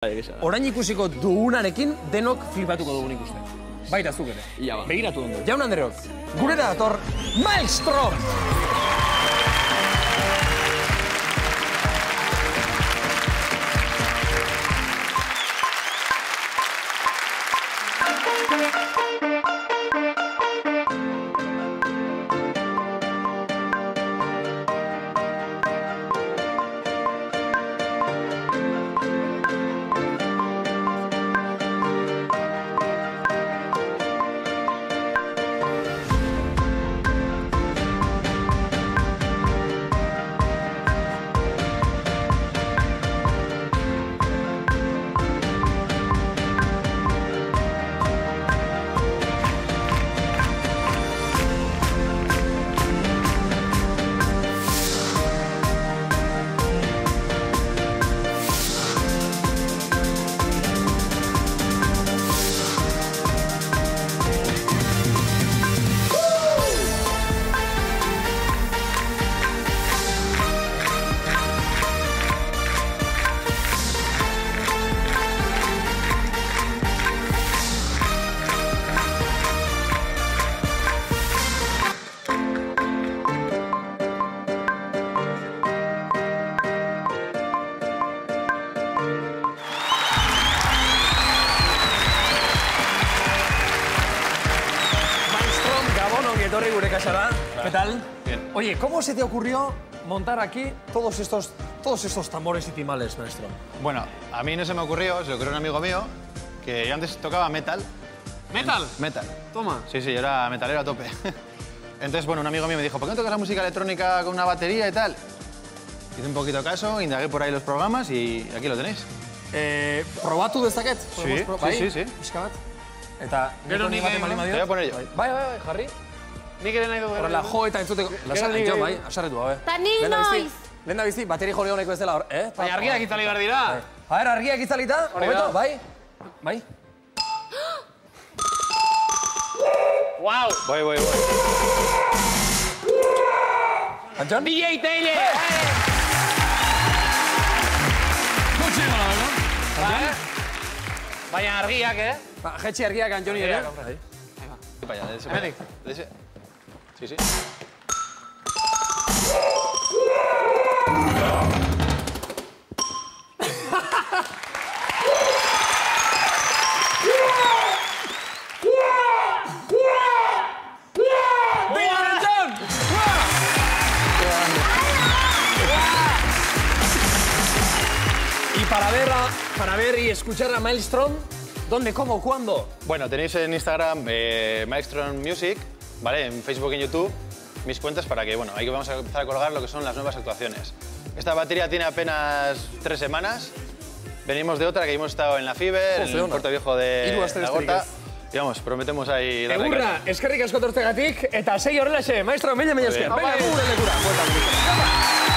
Orain ikusiko dugunarekin denok flipatuko dugun ikusten. Baita zuk ere. Begiratu ondo. Jaun Andreok, gurera dator Maelstrom! Torri gure kasara. ¿Qué tal? Bien. Oye, ¿cómo se te ocurrió montar aquí todos estos tambores y timbales, maestro? Bueno, a mí no se me ocurrió, se lo ocurrió un amigo mío, que yo antes tocaba metal. ¿Metal? Metal. Toma. Sí, yo era metalero a tope. Entonces, bueno, un amigo mío me dijo, ¿por qué no tocas la música electrónica con una batería y tal? Hice un poquito caso, indagué por ahí los programas y aquí lo tenéis. Probatu dezaket? Sí. Pixka bat? Eta Gero nik bate mali Te voy madiot? a poner yo. Bai, jarri. Nik ere nahi dugu. Horrela, jo eta entzuteko. Lasarretxo, bai, asarretu, gabe. Ta nik noiz! Lehen da bizi, bateri jole honeko ez dela hor, eh? Baina argiak itzali behar dira. A ver, argiak itzalita, hobeto, bai? Bai? Wow! Voy. Antxon? DJ Taylor! Baina argiak, Jetxi argiak Antxoni ere. Para allá, de ese. Sí. Y para ver y escuchar a Maelstrom, ¿dónde, cómo, cuándo? Bueno, tenéis en Instagram Maelstrom Music, ¿vale? En Facebook y en YouTube, mis cuentas para que, bueno, ahí vamos a empezar a colgar lo que son las nuevas actuaciones. Esta batería tiene apenas 3 semanas. Venimos de otra que hemos estado en la Fiber, en Puerto Viejo de la Gota. Y vamos, prometemos ahí darle Egurra, caña. eskerrik asko tortegatik, eta sei horrelaxe, Maelstrom, mila esker. Muy bien. Venga, gure lekura.